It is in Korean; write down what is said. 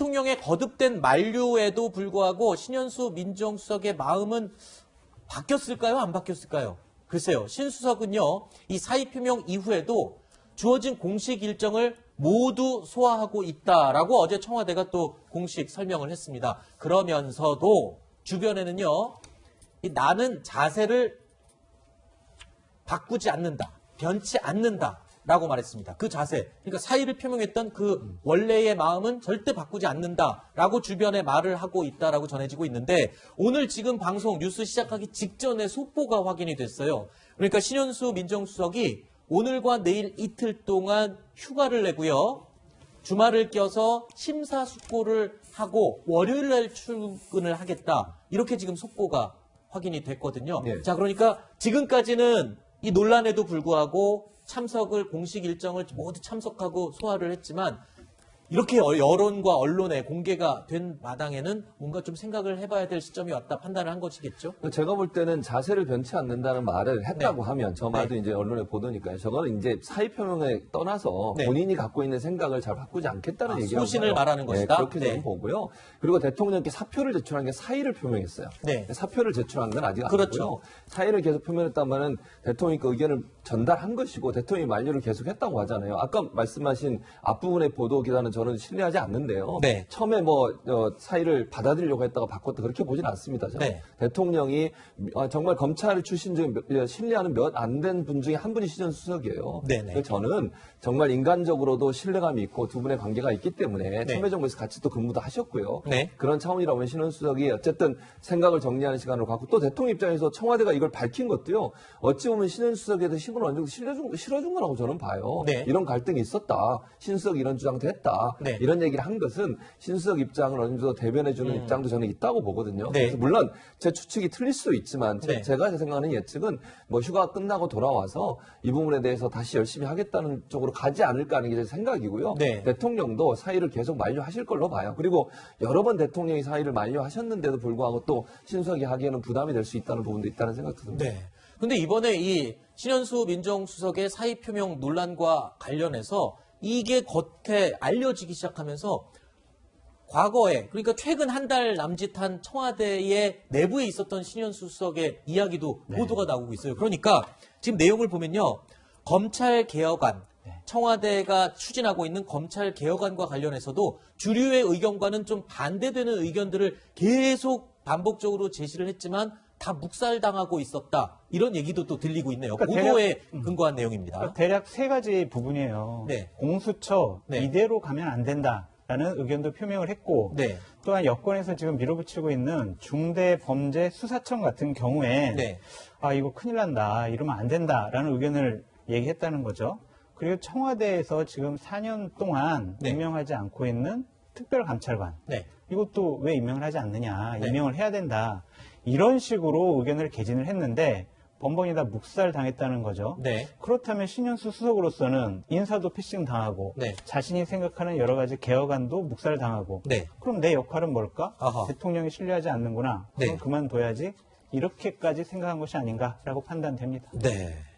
대통령의 거듭된 만류에도 불구하고 신현수 민정수석의 마음은 바뀌었을까요? 안 바뀌었을까요? 글쎄요. 신 수석은요. 이 사의 표명 이후에도 주어진 공식 일정을 모두 소화하고 있다라고 어제 청와대가 또 공식 설명을 했습니다. 그러면서도 주변에는요. 나는 자세를 바꾸지 않는다. 변치 않는다라고 말했습니다. 그 자세, 그러니까 사의를 표명했던 그 원래의 마음은 절대 바꾸지 않는다라고 주변에 말을 하고 있다라고 전해지고 있는데 오늘 지금 방송 뉴스 시작하기 직전에 속보가 확인이 됐어요. 그러니까 신현수 민정수석이 오늘과 내일 이틀 동안 휴가를 내고요. 주말을 껴서 심사숙고를 하고 월요일 날 출근을 하겠다. 이렇게 지금 속보가 확인이 됐거든요. 네. 자, 그러니까 지금까지는 이 논란에도 불구하고 참석을 공식 일정을 모두 참석하고 소화를 했지만 이렇게 여론과 언론에 공개가 된 마당에는 뭔가 좀 생각을 해봐야 될 시점이 왔다 판단을 한 것이겠죠? 제가 볼 때는 자세를 변치 않는다는 말을 했다고 네. 하면 저 말도 네. 이제 언론에 보도니까요. 저거는 이제 사의 표명에 떠나서 네. 본인이 갖고 있는 생각을 잘 바꾸지 않겠다는 얘기라고 소신을 봐요. 말하는 것이다? 그렇게 저는 네. 보고요. 그리고 대통령께 사표를 제출한 게 사의를 표명했어요. 네. 사표를 제출한 건 아직 그렇죠. 아니고요. 사의를 계속 표명했다면은 대통령이 그 의견을 전달한 것이고 대통령이 만류를 계속했다고 하잖아요. 아까 말씀하신 앞부분의 보도 기사는 저는 신뢰하지 않는데요. 네. 처음에 사의를 받아들이려고 했다가 바꿨다 그렇게 보진 않습니다. 저는. 네. 대통령이 정말 검찰 출신 중에 신뢰하는 몇 안 된 분 중에 한 분이 신현수 수석이에요. 네네. 그래서 저는 정말 인간적으로도 신뢰감이 있고 두 분의 관계가 있기 때문에 네. 참여정부에서 같이 또 근무도 하셨고요. 네. 그런 차원이라고 하면 신현수 수석이 어쨌든 생각을 정리하는 시간을 갖고 또 대통령 입장에서 청와대가 이걸 밝힌 것도요. 어찌 보면 신현수 수석에 대해서 힘을 어느 정도 실어준 거라고 저는 봐요. 네. 이런 갈등이 있었다. 신 수석이 이런 주장도 했다. 네. 이런 얘기를 한 것은 신 수석 입장을 어느 정도 대변해주는 입장도 저는 있다고 보거든요. 네. 그래서 물론 제 추측이 틀릴 수도 있지만 네. 제가 생각하는 예측은 휴가 끝나고 돌아와서 이 부분에 대해서 다시 열심히 하겠다는 쪽으로 가지 않을까 하는 게 제 생각이고요. 네. 대통령도 사의를 계속 만류하실 걸로 봐요. 그리고 여러 번 대통령이 사의를 만류하셨는데도 불구하고 또 신수석이 하기에는 부담이 될 수 있다는 부분도 있다는 생각도 듭니다. 네. 근데 이번에 이 신현수 민정수석의 사의 표명 논란과 관련해서 이게 겉에 알려지기 시작하면서 과거에 그러니까 최근 한 달 남짓한 청와대의 내부에 있었던 신현수 수석의 이야기도 보도가 나오고 있어요. 그러니까 지금 내용을 보면요. 검찰 개혁안, 청와대가 추진하고 있는 검찰 개혁안과 관련해서도 주류의 의견과는 좀 반대되는 의견들을 계속 반복적으로 제시를 했지만 다 묵살당하고 있었다. 이런 얘기도 또 들리고 있네요. 그러니까 보도에 근거한 내용입니다. 그러니까 대략 세 가지 부분이에요. 네. 공수처 네. 이대로 가면 안 된다라는 의견도 표명을 했고 네. 또한 여권에서 지금 밀어붙이고 있는 중대범죄수사청 같은 경우에 네. 이거 큰일 난다. 이러면 안 된다라는 의견을 얘기했다는 거죠. 그리고 청와대에서 지금 4년 동안 네. 임명하지 않고 있는 특별감찰관. 네. 이것도 왜 임명을 하지 않느냐. 네. 임명을 해야 된다. 이런 식으로 의견을 개진을 했는데 번번이 다 묵살당했다는 거죠. 네. 그렇다면 신현수 수석으로서는 인사도 패싱 당하고 네. 자신이 생각하는 여러 가지 개혁안도 묵살당하고 네. 그럼 내 역할은 뭘까? 아하. 대통령이 신뢰하지 않는구나. 그럼 네. 그만둬야지. 이렇게까지 생각한 것이 아닌가라고 판단됩니다. 네.